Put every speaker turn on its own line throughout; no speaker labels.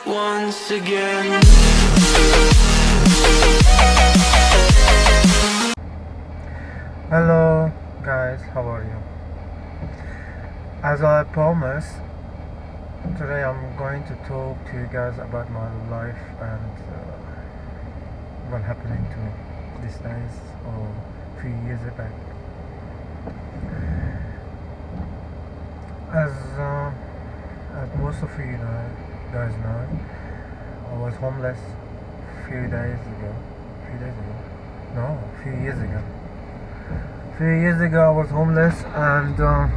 once again.
Hello guys, how are you? As I promised, today I'm going to talk to you guys about my life and what happening to me these days or a few years back. As most of you guys know, I was homeless a few years ago. A few years ago I was homeless and I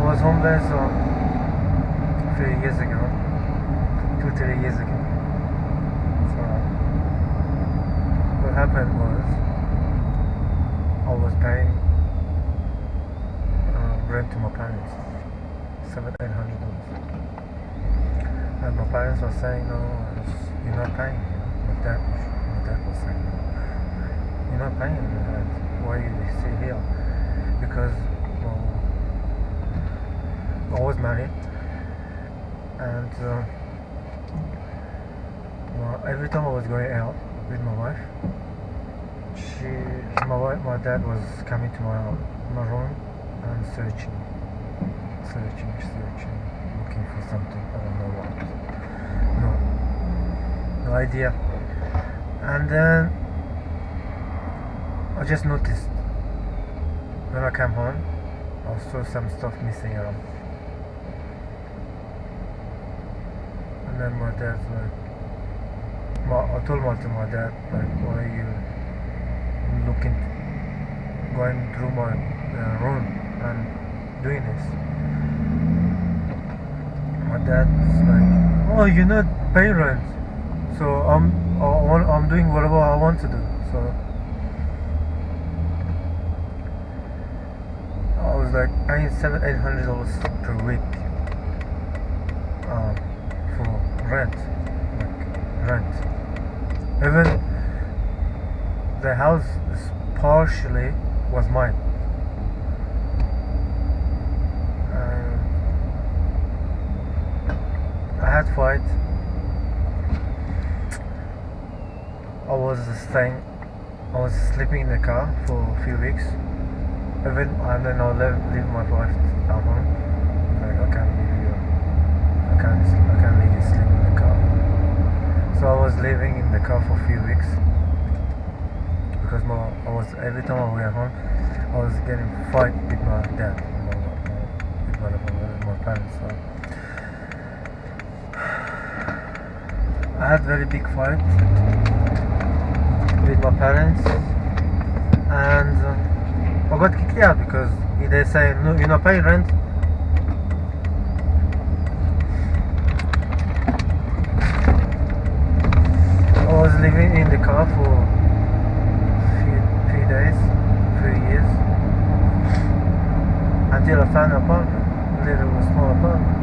was homeless, so a few years ago, 2-3 years ago. So what happened was I was paying rent to my parents, $700-800, and my parents were saying, "No, you're not paying." My dad was saying, "No, you're not paying. Why you stay here?" Because I was married, and every time I was going out with my wife, my dad was coming to my room and searching, looking for something. I don't know what. No idea. And then I just noticed when I came home, I saw some stuff missing around. And then my dad's like, I told my dad, like, why are you going through my room and doing this? My dad's like, "Oh, you're not paying rent, so I'm doing whatever I want to do." So I was like paying $700-800 per week for rent. Even the house is partially was mine. I had fight. I was sleeping in the car for a few weeks. And then I leave my wife at home. Like, I can't leave you. I can't leave you sleep in the car. So I was living in the car for a few weeks because every time I went home, I was getting fight with my dad, with my parents. So I had very big fight with my parents, and I got kicked out because they say, "No, you're not paying rent." I was living in the car for few days, few years, until I found an apartment, a little small apartment.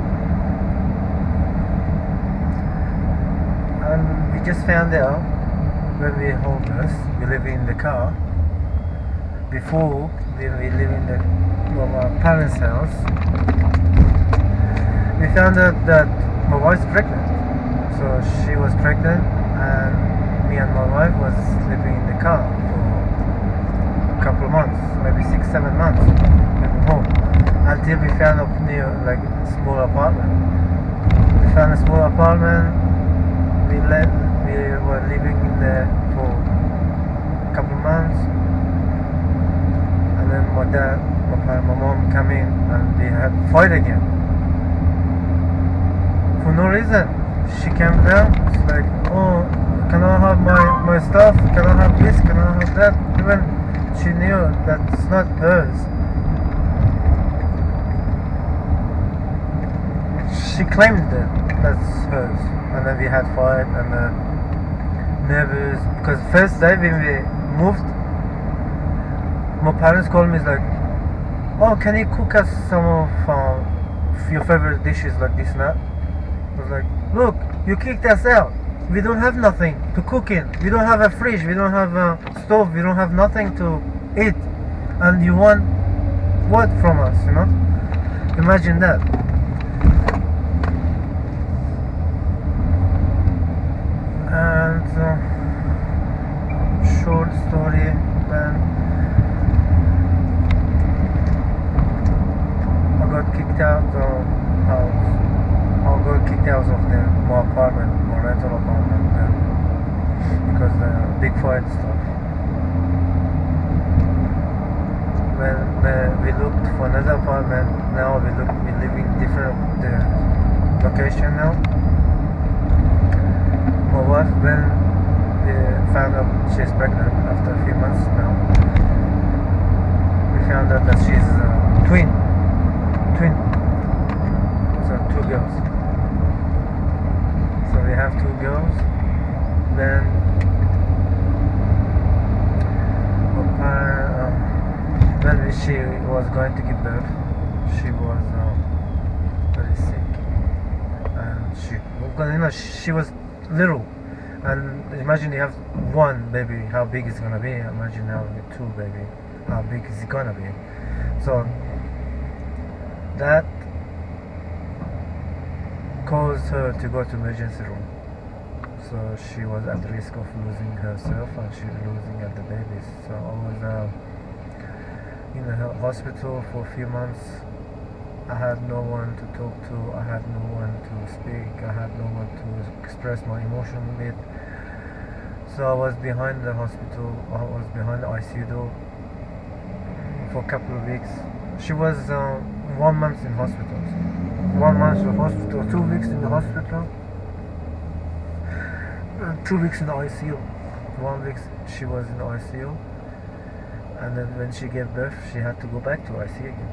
And we just found out when we were homeless, we live in the car. Before we live in my parents' house, we found out that my wife's pregnant. So she was pregnant, and me and my wife was living in the car for a couple of months, maybe 6-7 months, living home, until we found a new, like, small apartment. We found a small apartment. We were living in there for a couple of months, and then my mom came in, and we had a fight again for no reason. She came down. She's like, "Oh, can I have my stuff? Can I have this? Can I have that?" Even she knew that it's not hers. She claimed that that's hers. And then we had fight, and nervous, because first day when we moved, my parents called me like, "Oh, can you cook us some of your favorite dishes like this and that?" I was like, Look, you kicked us out. We don't have nothing to cook in. We don't have a fridge. We don't have a stove. We don't have nothing to eat. And you want what from us, you know? Imagine that. And short story, then I got kicked out of house. I got kicked out of my apartment, my rental apartment, then because the big fight stuff. When we looked for another apartment, now we live in different location now. My wife, when we found out she's pregnant after a few months now, we found out that she's twin, so 2 girls. So we have 2 girls. Then when she was going to give birth, she was very sick, and she was little. And imagine you have 1 baby, how big it's gonna be. Imagine now with 2 baby, how big is it gonna be. So that caused her to go to emergency room. So she was at risk of losing herself, and she was losing the babies. So I was in the hospital for a few months. I had no one to talk to, I had no one to speak, I had no one to express my emotion with. So I was behind the hospital, I was behind the ICU door for a couple of weeks. She was 1 month in hospital. 1 month in hospital, 2 weeks in the hospital, 2 weeks in the ICU. 1 week she was in the ICU, and then when she gave birth, she had to go back to ICU again.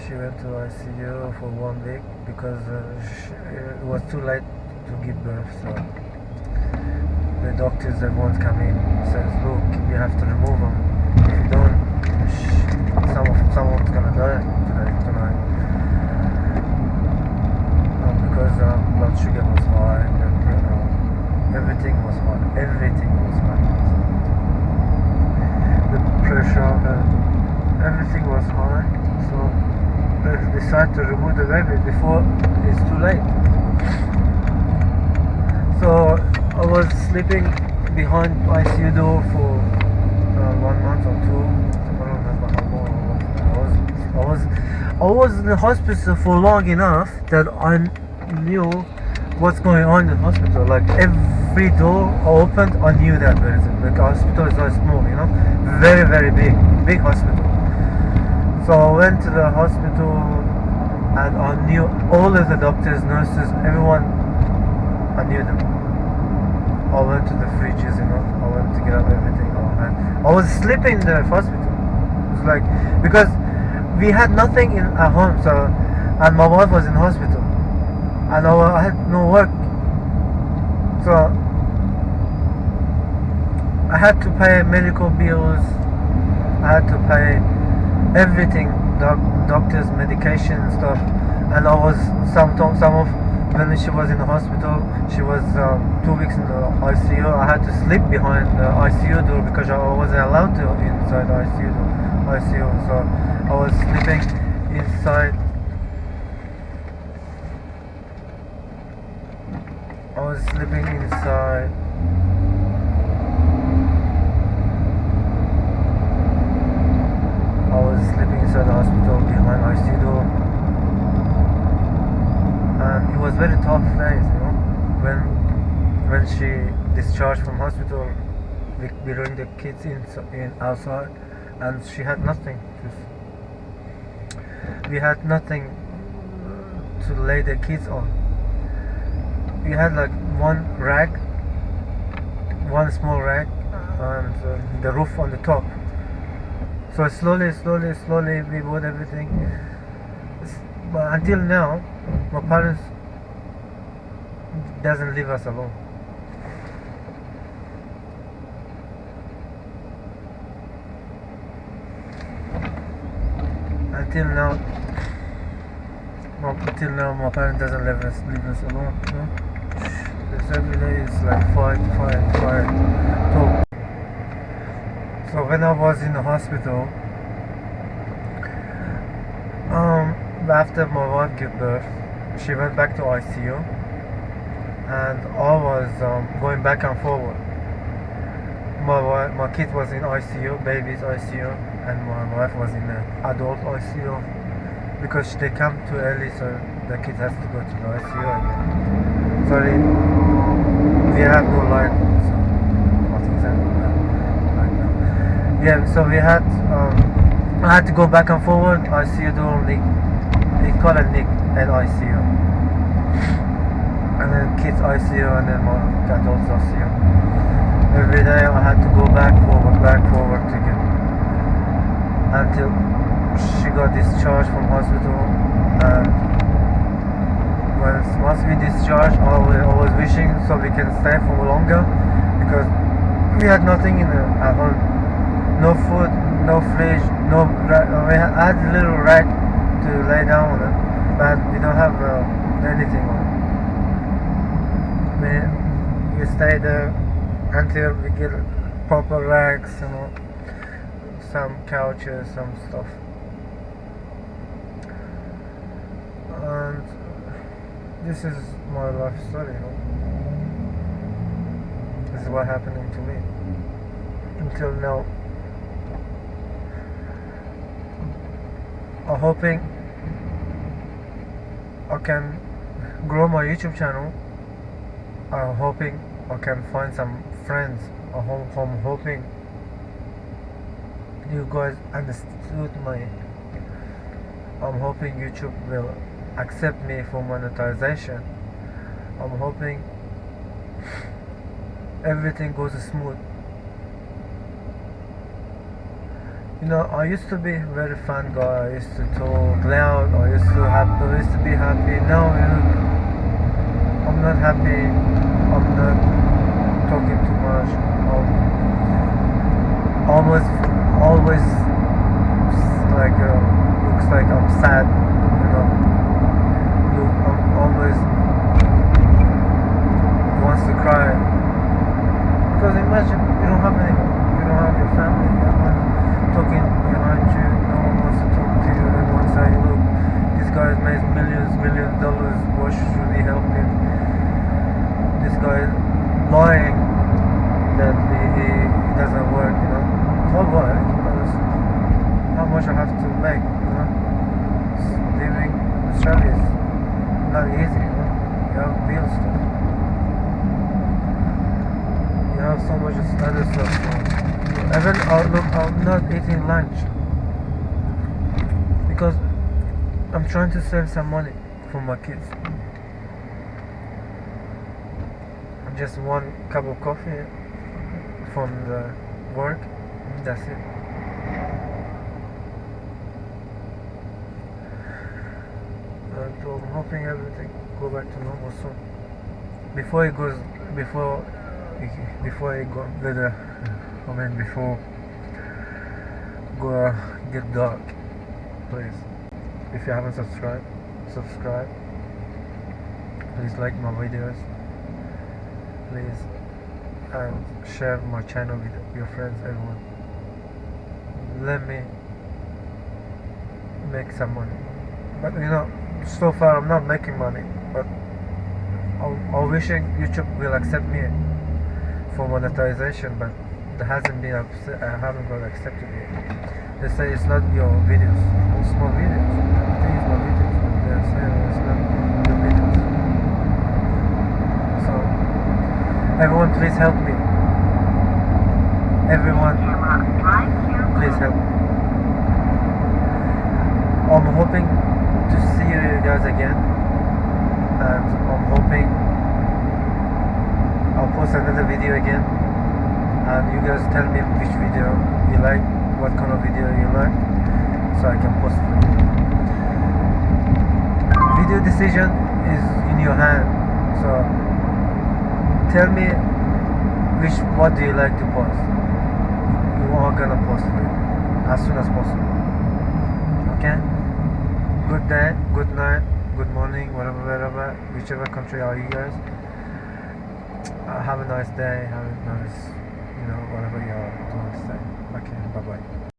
She went to ICU for 1 week because it was too late to give birth. So the doctors, everyone's coming, says, look, you have to remove them. If you don't, someone's gonna die tonight. Because blood sugar was high, everything was high. The pressure, everything was high. So they decided to remove the baby before it's too late. So I was sleeping behind ICU door for 1 month or 2. I don't remember how long I was in the hospital for long enough that I knew what's going on in the hospital. Like every door I opened, I knew that the hospital is not small, you know, very, very big hospital. So I went to the hospital and I knew all of the doctors, nurses, everyone. I knew them. I went to the fridges, you know. I went to get up everything. I was sleeping in the hospital. It was like, because we had nothing at home, so, and my wife was in hospital, and I had no work, so I had to pay medical bills. I had to pay everything, doctors, medication and stuff. And I was when she was in the hospital, she was 2 weeks in the ICU. I had to sleep behind the ICU door because I wasn't allowed to inside the ICU. So I was sleeping inside. I was sleeping inside. Inside the hospital behind ICU door, and it was very tough days, you know. When she discharged from hospital, we bring the kids in outside, and she had nothing. We had nothing to lay the kids on. We had like one small rag, and the roof on the top. So slowly we bought everything. But until now, my parents doesn't leave us alone. Until now, Till now, my parents doesn't leave us alone. You know? Because every day is like fight, talk. So when I was in the hospital, after my wife gave birth, she went back to ICU, and I was going back and forward. My kid was in ICU, baby's ICU, and my wife was in the adult ICU because they come too early, so the kid has to go to the ICU again. Sorry, we have no light, so nothing's happening right now. Yeah, so I had to go back and forward. ICU door Nick, they call it Nick at ICU, and then kids ICU, and then my adults ICU. Every day I had to go back forward to get until she got discharged from hospital. And once we discharged, I was wishing so we can stay for longer because we had nothing at home, no food, no fridge, no. We had a little rack to lay down on it, but we don't have anything on it. We stay there until we get proper racks, you know, some couches, some stuff. And this is my life story, you know. This is what happening to me until now. I'm hoping I can grow my YouTube channel. I'm hoping I can find some friends. I'm hoping you guys understood my. I'm hoping YouTube will accept me for monetization. I'm hoping everything goes smooth. You know, I used to be a very fun guy. I used to talk loud. I used to be happy. Now, you know, I'm not happy. I'm not talking too much. Always like looks like I'm sad. You know, I'm always wants to cry. Because imagine you don't have anyone. You don't have your family. Talking behind you, no one wants to talk to you. Everyone saying, look, this guy makes millions dollars, what should we help him? This guy is lying that he doesn't work, you know. Not work, because how much I have to make, you know. Living in Australia is not easy, you know. You have bills to. You have so much other stuff. Even look, I'm not eating lunch because I'm trying to save some money for my kids. Just one cup of coffee from the work, that's it. So I'm hoping everything go back to normal soon. Before it go get dark, please. If you haven't subscribe. Please like my videos, please, and share my channel with your friends, everyone. Let me make some money. But you know, so far I'm not making money, but I'm wishing YouTube will accept me for monetization, but it hasn't been I haven't got accepted yet. They say it's not your videos, it's my videos. I think it's my videos, but they're saying it's not your videos. So everyone, please help me. Everyone, please help me. I'm hoping to see you guys again, and I'm hoping I'll post another video again, and you guys tell me which video you like, what kind of video you like, so I can post for you. Video decision is in your hand, so tell me what do you like to post. You are gonna post for it as soon as possible. Okay? Good day, good night, good morning, whatever, whichever country are you guys. Have a nice day. Have a nice, whatever you're doing. Say. Okay, bye bye.